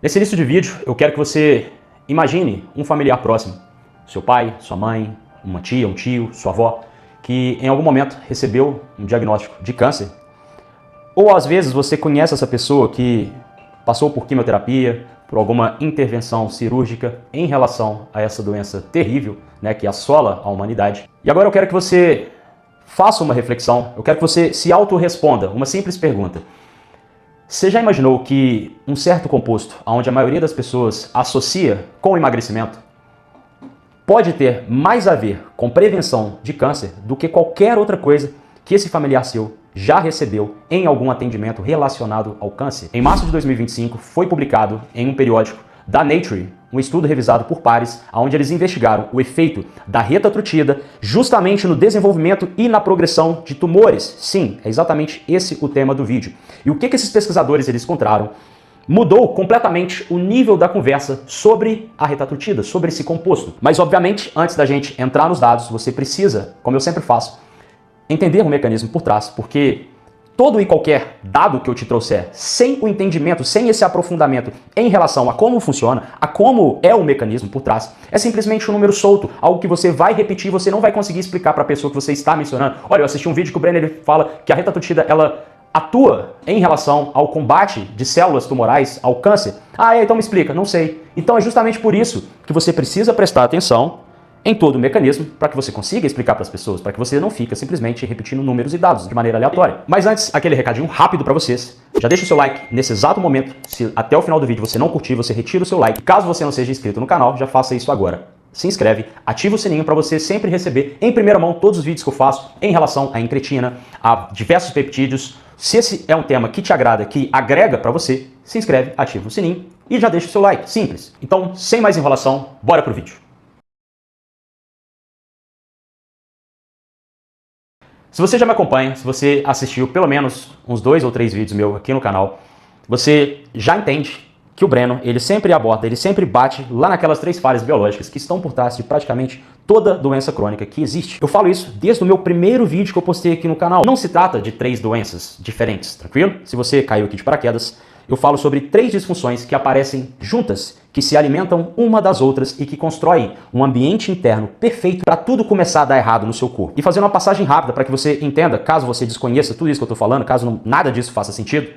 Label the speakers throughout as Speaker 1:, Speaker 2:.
Speaker 1: Nesse início de vídeo, eu quero que você imagine um familiar próximo, seu pai, sua mãe, uma tia, um tio, sua avó, que em algum momento recebeu um diagnóstico de câncer. Ou às vezes você conhece essa pessoa que passou por quimioterapia, por alguma intervenção cirúrgica em relação a essa doença terrível, que assola a humanidade. E agora eu quero que você faça uma reflexão, eu quero que você se autorresponda uma simples pergunta. Você já imaginou que um certo composto, onde a maioria das pessoas associa com o emagrecimento, pode ter mais a ver com prevenção de câncer do que qualquer outra coisa que esse familiar seu já recebeu em algum atendimento relacionado ao câncer? Em março de 2025, foi publicado em um periódico da Nature um estudo revisado por pares, onde eles investigaram o efeito da retatrutida justamente no desenvolvimento e na progressão de tumores. Sim, é exatamente esse o tema do vídeo. E o que esses pesquisadores eles encontraram? Mudou completamente o nível da conversa sobre a retatrutida, sobre esse composto. Mas, obviamente, antes da gente entrar nos dados, você precisa, como eu sempre faço, entender o mecanismo por trás, porque todo e qualquer dado que eu te trouxer, sem o entendimento, sem esse aprofundamento em relação a como funciona, a como é o mecanismo por trás, é simplesmente um número solto, algo que você vai repetir, você não vai conseguir explicar para a pessoa que você está mencionando. Olha, eu assisti um vídeo que o Brenner ele fala que a retatrutida, ela atua em relação ao combate de células tumorais, ao câncer. Então me explica. Não sei. Então é justamente por isso que você precisa prestar atenção em todo o mecanismo para que você consiga explicar para as pessoas, para que você não fique simplesmente repetindo números e dados de maneira aleatória. Mas antes, aquele recadinho rápido para vocês. Já deixa o seu like nesse exato momento. Se até o final do vídeo você não curtir, você retira o seu like. Caso você não seja inscrito no canal, já faça isso agora. Se inscreve, ativa o sininho para você sempre receber em primeira mão todos os vídeos que eu faço em relação à incretina, a diversos peptídeos. Se esse é um tema que te agrada, que agrega para você, se inscreve, ativa o sininho e já deixa o seu like. Simples. Então, sem mais enrolação, bora pro vídeo. Se você já me acompanha, se você assistiu pelo menos uns 2 ou 3 vídeos meus aqui no canal, você já entende que o Breno, ele sempre aborda, ele sempre bate lá naquelas 3 falhas biológicas que estão por trás de praticamente toda doença crônica que existe. Eu falo isso desde o meu primeiro vídeo que eu postei aqui no canal. Não se trata de 3 doenças diferentes, tranquilo? Se você caiu aqui de paraquedas, eu falo sobre 3 disfunções que aparecem juntas, que se alimentam uma das outras e que constroem um ambiente interno perfeito para tudo começar a dar errado no seu corpo. E fazendo uma passagem rápida para que você entenda, caso você desconheça tudo isso que eu estou falando, caso nada disso faça sentido,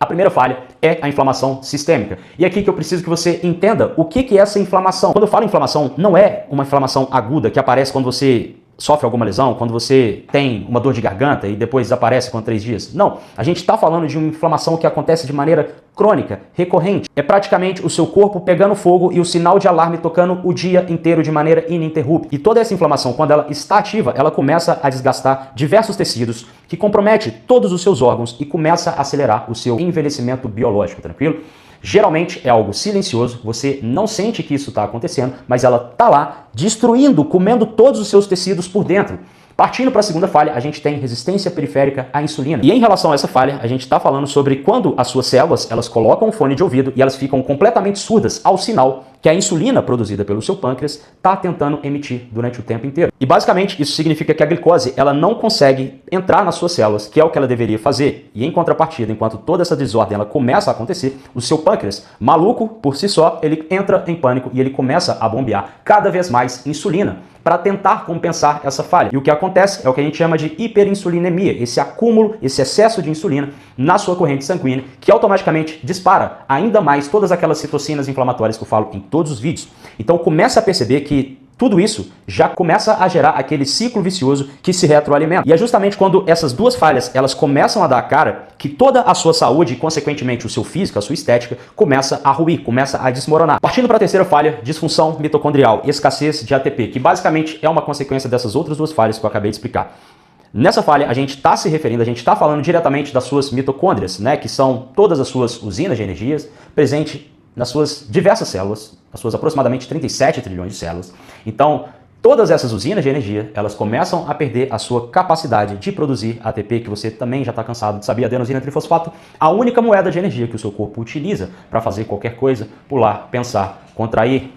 Speaker 1: a primeira falha é a inflamação sistêmica. E é aqui que eu preciso que você entenda o que é essa inflamação. Quando eu falo inflamação, não é uma inflamação aguda que aparece quando você sofre alguma lesão, quando você tem uma dor de garganta e depois desaparece com 3 dias. Não, a gente está falando de uma inflamação que acontece de maneira crônica, recorrente. É praticamente o seu corpo pegando fogo e o sinal de alarme tocando o dia inteiro de maneira ininterrupta. E toda essa inflamação, quando ela está ativa, ela começa a desgastar diversos tecidos, que compromete todos os seus órgãos e começa a acelerar o seu envelhecimento biológico, tranquilo? Geralmente é algo silencioso, você não sente que isso está acontecendo, mas ela está lá destruindo, comendo todos os seus tecidos por dentro. Partindo para a segunda falha, a gente tem resistência periférica à insulina. E em relação a essa falha, a gente está falando sobre quando as suas células, elas colocam um fone de ouvido e elas ficam completamente surdas ao sinal que a insulina produzida pelo seu pâncreas está tentando emitir durante o tempo inteiro. E basicamente isso significa que a glicose ela não consegue entrar nas suas células, que é o que ela deveria fazer. E em contrapartida, enquanto toda essa desordem ela começa a acontecer, o seu pâncreas, maluco por si só, ele entra em pânico e ele começa a bombear cada vez mais insulina para tentar compensar essa falha. E o que acontece é o que a gente chama de hiperinsulinemia, esse acúmulo, esse excesso de insulina na sua corrente sanguínea, que automaticamente dispara ainda mais todas aquelas citocinas inflamatórias que eu falo em todos os vídeos. Então começa a perceber que tudo isso já começa a gerar aquele ciclo vicioso que se retroalimenta. E é justamente quando essas 2 falhas elas começam a dar a cara que toda a sua saúde e, consequentemente, o seu físico, a sua estética, começa a ruir, começa a desmoronar. Partindo para a terceira falha, disfunção mitocondrial, escassez de ATP, que basicamente é uma consequência dessas outras 2 falhas que eu acabei de explicar. Nessa falha, a gente está se referindo, a gente está falando diretamente das suas mitocôndrias, que são todas as suas usinas de energias presentes nas suas diversas células, as suas aproximadamente 37 trilhões de células. Então, todas essas usinas de energia, elas começam a perder a sua capacidade de produzir ATP, que você também já está cansado de saber, adenosina trifosfato, a única moeda de energia que o seu corpo utiliza para fazer qualquer coisa, pular, pensar, contrair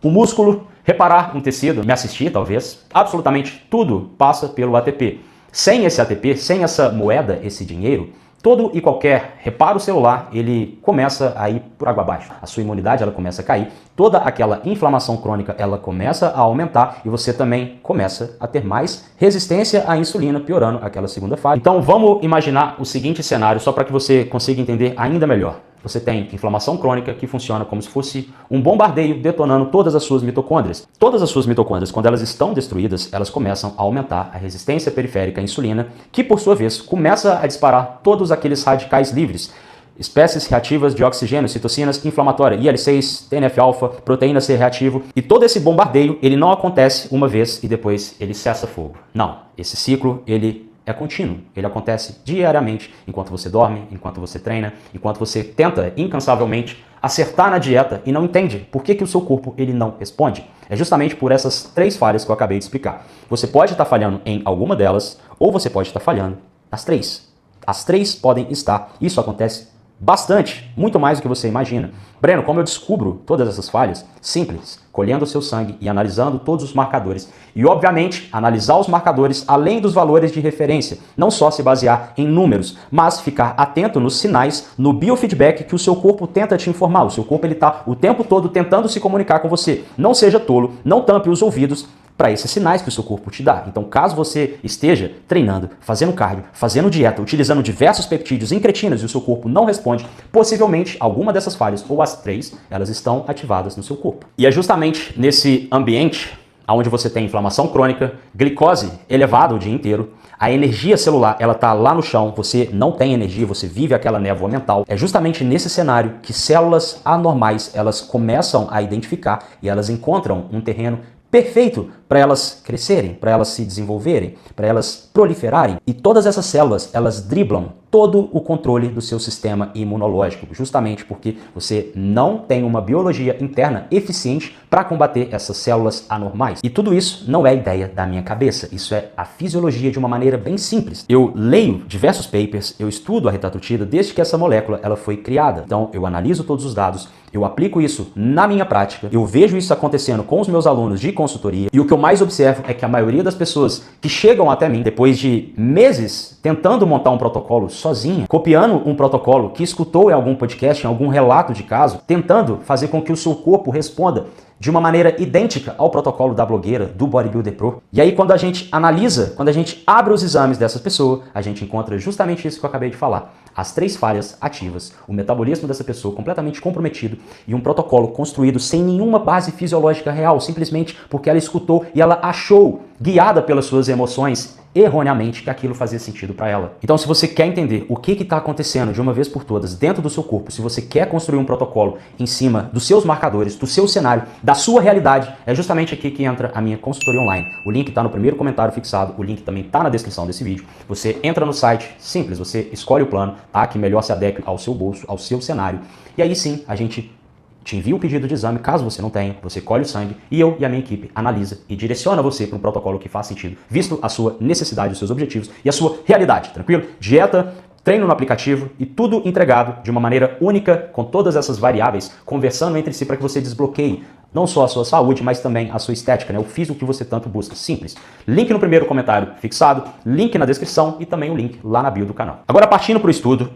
Speaker 1: um músculo, reparar um tecido, me assistir talvez, absolutamente tudo passa pelo ATP. Sem esse ATP, sem essa moeda, esse dinheiro, Todo e qualquer reparo celular, ele começa a ir por água abaixo. A sua imunidade, ela começa a cair. Toda aquela inflamação crônica, ela começa a aumentar e você também começa a ter mais resistência à insulina, piorando aquela segunda fase. Então vamos imaginar o seguinte cenário, só para que você consiga entender ainda melhor. Você tem inflamação crônica que funciona como se fosse um bombardeio detonando todas as suas mitocôndrias. Todas as suas mitocôndrias, quando elas estão destruídas, elas começam a aumentar a resistência periférica à insulina, que por sua vez começa a disparar todos aqueles radicais livres, espécies reativas de oxigênio, citocinas inflamatórias, IL-6, TNF-alfa, proteína C reativo. E todo esse bombardeio, ele não acontece uma vez e depois ele cessa fogo. Não, esse ciclo, ele é contínuo, ele acontece diariamente, enquanto você dorme, enquanto você treina, enquanto você tenta incansavelmente acertar na dieta e não entende por que o seu corpo ele não responde. É justamente por essas 3 falhas que eu acabei de explicar. Você pode estar falhando em alguma delas ou você pode estar falhando nas 3. As 3 podem estar. Isso acontece bastante, muito mais do que você imagina. Breno, como eu descubro todas essas falhas? Simples, colhendo o seu sangue e analisando todos os marcadores. E, obviamente, analisar os marcadores além dos valores de referência. Não só se basear em números, mas ficar atento nos sinais, no biofeedback que o seu corpo tenta te informar. O seu corpo está o tempo todo tentando se comunicar com você. Não seja tolo, não tampe os ouvidos para esses sinais que o seu corpo te dá. Então, caso você esteja treinando, fazendo cardio, fazendo dieta, utilizando diversos peptídeos incretinos e o seu corpo não responde, possivelmente alguma dessas falhas, ou as 3, elas estão ativadas no seu corpo. E é justamente nesse ambiente onde você tem inflamação crônica, glicose elevada o dia inteiro, a energia celular, ela tá lá no chão, você não tem energia, você vive aquela névoa mental. É justamente nesse cenário que células anormais, elas começam a identificar e elas encontram um terreno perfeito para elas crescerem, para elas se desenvolverem, para elas proliferarem. E todas essas células, elas driblam todo o controle do seu sistema imunológico, justamente porque você não tem uma biologia interna eficiente para combater essas células anormais. E tudo isso não é ideia da minha cabeça, isso é a fisiologia de uma maneira bem simples. Eu leio diversos papers, eu estudo a retatrutida desde que essa molécula ela foi criada. Então eu analiso todos os dados, eu aplico isso na minha prática, eu vejo isso acontecendo com os meus alunos de consultoria e o que eu mais observo é que a maioria das pessoas que chegam até mim depois de meses tentando montar um protocolo sozinha, copiando um protocolo que escutou em algum podcast, em algum relato de caso, tentando fazer com que o seu corpo responda de uma maneira idêntica ao protocolo da blogueira, do Bodybuilder Pro. E aí quando a gente analisa, quando a gente abre os exames dessas pessoas, a gente encontra justamente isso que eu acabei de falar. As 3 falhas ativas, o metabolismo dessa pessoa completamente comprometido e um protocolo construído sem nenhuma base fisiológica real, simplesmente porque ela escutou e ela achou, guiada pelas suas emoções, erroneamente que aquilo fazia sentido para ela. Então, se você quer entender o que está acontecendo de uma vez por todas dentro do seu corpo, se você quer construir um protocolo em cima dos seus marcadores, do seu cenário, da sua realidade, é justamente aqui que entra a minha consultoria online. O link está no primeiro comentário fixado, o link também está na descrição desse vídeo. Você entra no site, simples, você escolhe o plano, tá? Que melhor se adeque ao seu bolso, ao seu cenário. E aí sim, a gente te envia o pedido de exame, caso você não tenha, você colhe o sangue e eu e a minha equipe analisa e direciona você para um protocolo que faz sentido, visto a sua necessidade, os seus objetivos e a sua realidade, tranquilo? Dieta, treino no aplicativo e tudo entregado de uma maneira única, com todas essas variáveis, conversando entre si para que você desbloqueie não só a sua saúde, mas também a sua estética, né? O físico que você tanto busca. Simples. Link no primeiro comentário fixado, link na descrição e também o link lá na bio do canal. Agora, partindo para o estudo,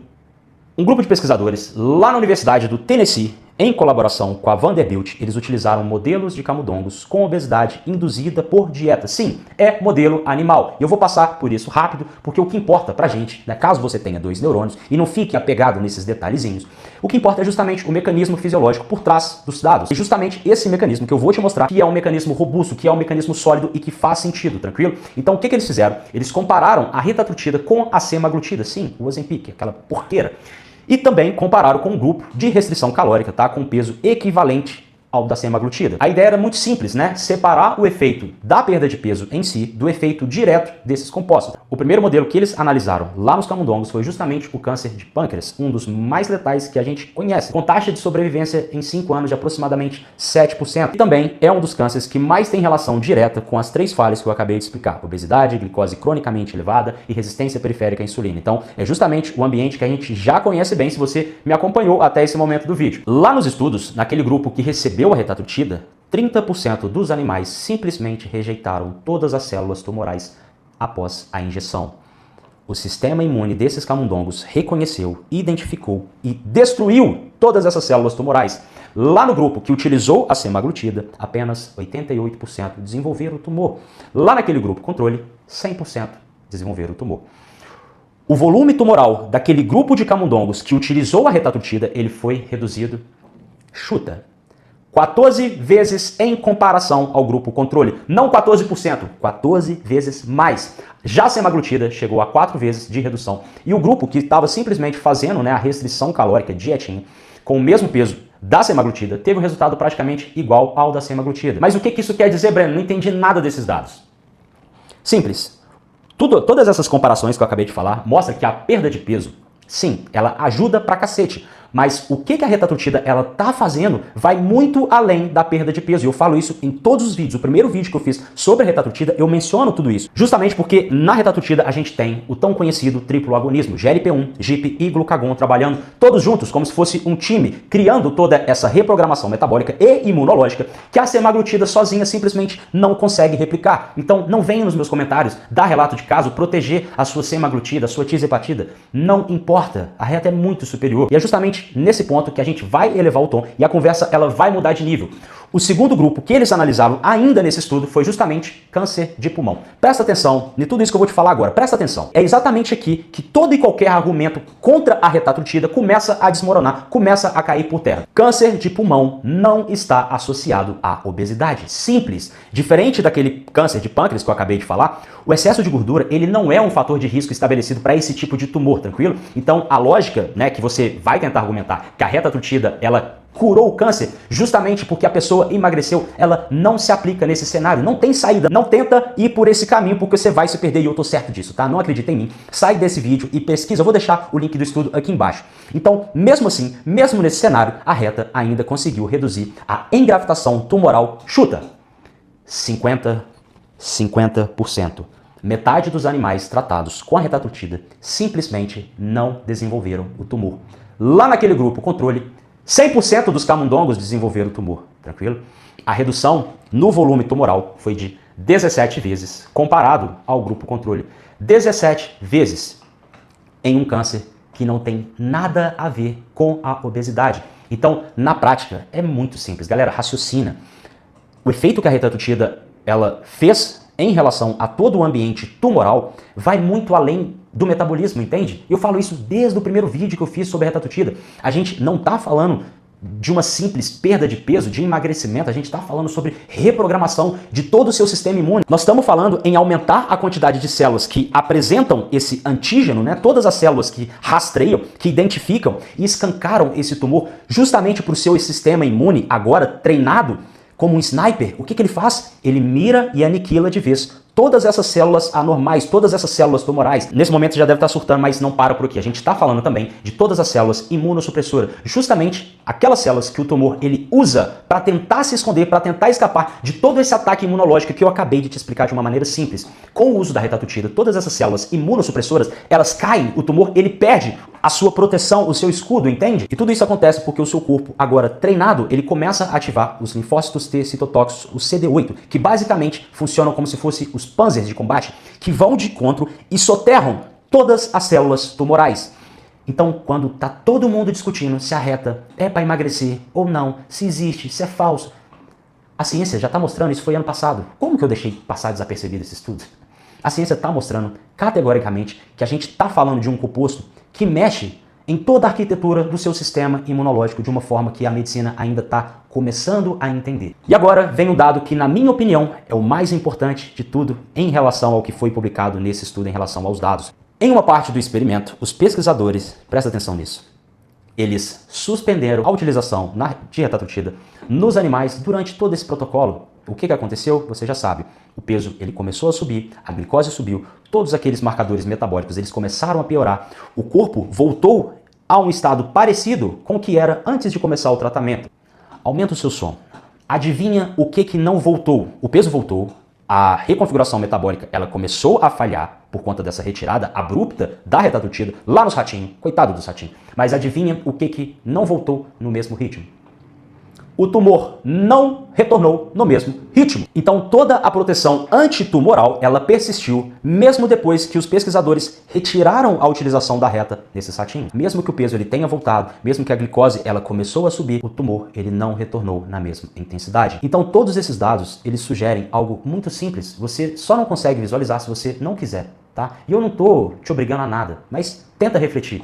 Speaker 1: um grupo de pesquisadores lá na Universidade do Tennessee, em colaboração com a Vanderbilt, eles utilizaram modelos de camundongos com obesidade induzida por dieta. Sim, é modelo animal. E eu vou passar por isso rápido, porque o que importa pra gente, né, caso você tenha 2 neurônios e não fique apegado nesses detalhezinhos, o que importa é justamente o mecanismo fisiológico por trás dos dados. E justamente esse mecanismo que eu vou te mostrar, que é um mecanismo robusto, que é um mecanismo sólido e que faz sentido, tranquilo? Então o que eles fizeram? Eles compararam a retatrutida com a semaglutida, sim, o Ozempic, aquela porqueira. E também compararam com um grupo de restrição calórica, tá? Com peso equivalente ao da semaglutida. A ideia era muito simples, né? Separar o efeito da perda de peso em si do efeito direto desses compostos. O primeiro modelo que eles analisaram lá nos camundongos foi justamente o câncer de pâncreas, um dos mais letais que a gente conhece, com taxa de sobrevivência em 5 anos de aproximadamente 7%. E também é um dos cânceres que mais tem relação direta com as 3 falhas que eu acabei de explicar: obesidade, glicose cronicamente elevada e resistência periférica à insulina. Então, é justamente o ambiente que a gente já conhece bem se você me acompanhou até esse momento do vídeo. Lá nos estudos, naquele grupo que recebeu a retatrutida, 30% dos animais simplesmente rejeitaram todas as células tumorais após a injeção. o sistema imune desses camundongos reconheceu, identificou e destruiu todas essas células tumorais. Lá no grupo que utilizou a semaglutida, apenas 88% desenvolveram o tumor. Lá naquele grupo controle, 100% desenvolveram o tumor. O volume tumoral daquele grupo de camundongos que utilizou a retatrutida, ele foi reduzido, chuta, 14 vezes em comparação ao grupo controle. Não 14%, 14 vezes mais. Já a semaglutida chegou a 4 vezes de redução. E o grupo que estava simplesmente fazendo, né, a restrição calórica dietinha, com o mesmo peso da semaglutida, teve um resultado praticamente igual ao da semaglutida. Mas o que isso quer dizer, Breno? Não entendi nada desses dados. Simples. Todas essas comparações que eu acabei de falar mostram que a perda de peso, sim, ela ajuda pra cacete. Mas o que a retatrutida ela tá fazendo vai muito além da perda de peso. E eu falo isso em todos os vídeos. O primeiro vídeo que eu fiz sobre a retatrutida, eu menciono tudo isso. Justamente porque na retatrutida a gente tem o tão conhecido triplo agonismo, GLP-1, GIP e glucagon trabalhando todos juntos, como se fosse um time, criando toda essa reprogramação metabólica e imunológica que a semaglutida sozinha simplesmente não consegue replicar. Então não venha nos meus comentários dar relato de caso, proteger a sua semaglutida, a sua tirzepatida. Não importa. A reta é muito superior. E é justamente nesse ponto que a gente vai elevar o tom e a conversa ela vai mudar de nível. O segundo grupo que eles analisaram ainda nesse estudo foi justamente câncer de pulmão. Presta atenção em tudo isso que eu vou te falar agora. Presta atenção. É exatamente aqui que todo e qualquer argumento contra a retatrutida começa a desmoronar, começa a cair por terra. Câncer de pulmão não está associado à obesidade. Simples. Diferente daquele câncer de pâncreas que eu acabei de falar, o excesso de gordura ele não é um fator de risco estabelecido para esse tipo de tumor, tranquilo? Então a lógica, né, que você vai tentar argumentar que a retatrutida ela curou o câncer justamente porque a pessoa emagreceu, ela não se aplica nesse cenário, não tem saída. Não tenta ir por esse caminho porque você vai se perder e eu tô certo disso, tá? Não acredita em mim. Sai desse vídeo e pesquisa. Eu vou deixar o link do estudo aqui embaixo. Então, mesmo assim, mesmo nesse cenário, a reta ainda conseguiu reduzir a engravitação tumoral, chuta, 50%. Metade dos animais tratados com a retatrutida simplesmente não desenvolveram o tumor. Lá naquele grupo controle, 100% dos camundongos desenvolveram o tumor, tranquilo? A redução no volume tumoral foi de 17 vezes comparado ao grupo controle. 17 vezes em um câncer que não tem nada a ver com a obesidade. Então, na prática, é muito simples. Galera, raciocina. O efeito que a retatrutida ela fez em relação a todo o ambiente tumoral vai muito além do metabolismo, entende? Eu falo isso desde o primeiro vídeo que eu fiz sobre a retatrutida. A gente não está falando de uma simples perda de peso, de emagrecimento, a gente está falando sobre reprogramação de todo o seu sistema imune. Nós estamos falando em aumentar a quantidade de células que apresentam esse antígeno, né? Todas as células que rastreiam, que identificam e escancaram esse tumor justamente para o seu sistema imune agora treinado como um sniper. O que ele faz? Ele mira e aniquila de vez todas essas células anormais, todas essas células tumorais. Nesse momento você já deve estar surtando, mas não para por aqui. A gente está falando também de todas as células imunossupressoras. Justamente aquelas células que o tumor ele usa para tentar se esconder, para tentar escapar de todo esse ataque imunológico que eu acabei de te explicar de uma maneira simples. Com o uso da retatrutida, todas essas células imunossupressoras, elas caem, o tumor ele perde a sua proteção, o seu escudo, entende? E tudo isso acontece porque o seu corpo, agora treinado, ele começa a ativar os linfócitos T citotóxicos, o CD8, que basicamente funcionam como se fossem os panzers de combate, que vão de encontro e soterram todas as células tumorais. Então, quando tá todo mundo discutindo se a reta é para emagrecer ou não, se existe, se é falso, a ciência já está mostrando, isso foi ano passado. Como que eu deixei passar desapercebido esse estudo? A ciência está mostrando categoricamente que a gente está falando de um composto que mexe em toda a arquitetura do seu sistema imunológico de uma forma que a medicina ainda está começando a entender. E agora vem um dado que, na minha opinião, é o mais importante de tudo em relação ao que foi publicado nesse estudo em relação aos dados. Em uma parte do experimento, os pesquisadores, presta atenção nisso, eles suspenderam a utilização de retatrutida nos animais durante todo esse protocolo. O que aconteceu? Você já sabe. O peso ele começou a subir, a glicose subiu, todos aqueles marcadores metabólicos eles começaram a piorar. O corpo voltou a um estado parecido com o que era antes de começar o tratamento. Aumenta o seu sono. Adivinha o que não voltou? O peso voltou, a reconfiguração metabólica ela começou a falhar por conta dessa retirada abrupta da retatrutida lá nos ratinhos. Coitado dos ratinhos. Mas adivinha o que não voltou no mesmo ritmo? o tumor não retornou no mesmo ritmo. Então toda a proteção antitumoral, ela persistiu mesmo depois que os pesquisadores retiraram a utilização da reta nesses ratinhos. Mesmo que o peso ele tenha voltado, mesmo que a glicose ela começou a subir, o tumor ele não retornou na mesma intensidade. Então todos esses dados, eles sugerem algo muito simples. Você só não consegue visualizar se você não quiser, tá? E eu não tô te obrigando a nada, mas tenta refletir.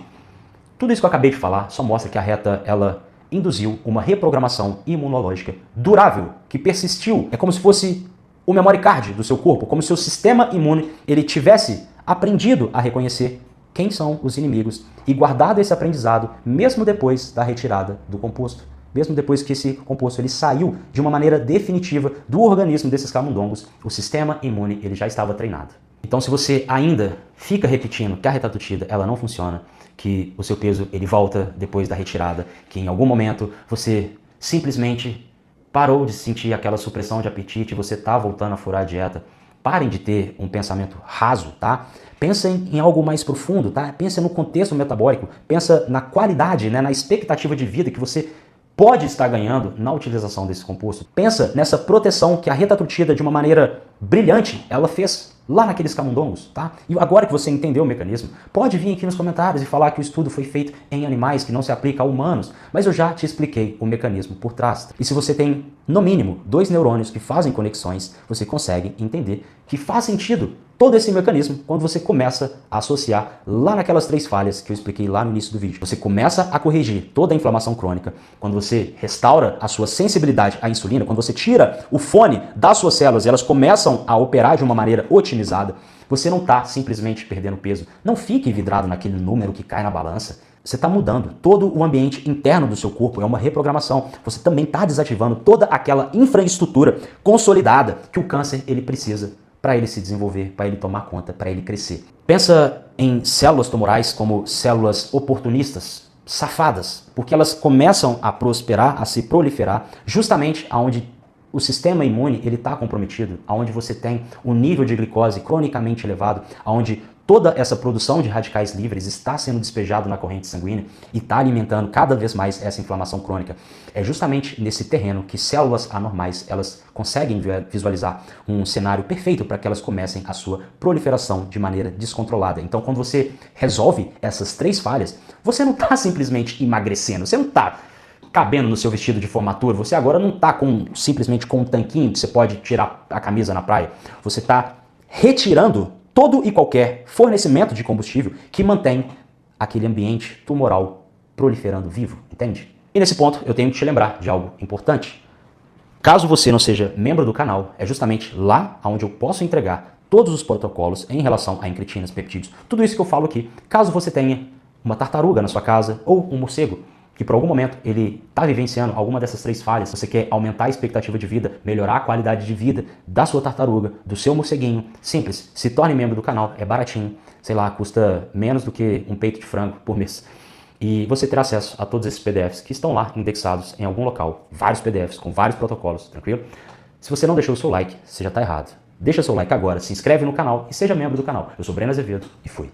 Speaker 1: Tudo isso que eu acabei de falar só mostra que a reta, ela induziu uma reprogramação imunológica durável, que persistiu. É como se fosse o memory card do seu corpo, como se o sistema imune ele tivesse aprendido a reconhecer quem são os inimigos e guardado esse aprendizado mesmo depois da retirada do composto. Mesmo depois que esse composto ele saiu de uma maneira definitiva do organismo desses camundongos, o sistema imune ele já estava treinado. Então, se você ainda fica repetindo que a retatutida ela não funciona, que o seu peso ele volta depois da retirada, que em algum momento você simplesmente parou de sentir aquela supressão de apetite, você está voltando a furar a dieta, parem de ter um pensamento raso, tá? Pensem em algo mais profundo, tá? Pensa no contexto metabólico, pensa na qualidade, né, na expectativa de vida que você pode estar ganhando na utilização desse composto. Pensa nessa proteção que a retatutida, de uma maneira brilhante, ela fez lá naqueles camundongos, tá? E agora que você entendeu o mecanismo, pode vir aqui nos comentários e falar que o estudo foi feito em animais, que não se aplica a humanos, mas eu já te expliquei o mecanismo por trás. E se você tem, no mínimo, 2 neurônios que fazem conexões, você consegue entender que faz sentido todo esse mecanismo quando você começa a associar lá naquelas 3 falhas que eu expliquei lá no início do vídeo. Você começa a corrigir toda a inflamação crônica, quando você restaura a sua sensibilidade à insulina, quando você tira o fone das suas células e elas começam a operar de uma maneira otimizada, você não está simplesmente perdendo peso. Não fique vidrado naquele número que cai na balança. Você está mudando todo o ambiente interno do seu corpo, é uma reprogramação. Você também está desativando toda aquela infraestrutura consolidada que o câncer ele precisa para ele se desenvolver, para ele tomar conta, para ele crescer. Pensa em células tumorais como células oportunistas, safadas, porque elas começam a prosperar, a se proliferar, justamente aonde o sistema imune ele está comprometido, aonde você tem um nível de glicose cronicamente elevado, aonde toda essa produção de radicais livres está sendo despejado na corrente sanguínea e está alimentando cada vez mais essa inflamação crônica. É justamente nesse terreno que células anormais elas conseguem visualizar um cenário perfeito para que elas comecem a sua proliferação de maneira descontrolada. Então, quando você resolve essas 3 falhas, você não está simplesmente emagrecendo, você não está cabendo no seu vestido de formatura, você agora não está simplesmente com um tanquinho que você pode tirar a camisa na praia, você está retirando todo e qualquer fornecimento de combustível que mantém aquele ambiente tumoral proliferando vivo, entende? E nesse ponto eu tenho que te lembrar de algo importante. Caso você não seja membro do canal, é justamente lá onde eu posso entregar todos os protocolos em relação a incretinas, peptídeos, tudo isso que eu falo aqui. Caso você tenha uma tartaruga na sua casa ou um morcego, que por algum momento ele está vivenciando alguma dessas 3 falhas, você quer aumentar a expectativa de vida, melhorar a qualidade de vida da sua tartaruga, do seu morceguinho, simples, se torne membro do canal, é baratinho, sei lá, custa menos do que um peito de frango por mês. E você terá acesso a todos esses PDFs que estão lá indexados em algum local, vários PDFs com vários protocolos, tranquilo? Se você não deixou o seu like, você já está errado. Deixa seu like agora, se inscreve no canal e seja membro do canal. Eu sou Breno Azevedo e fui.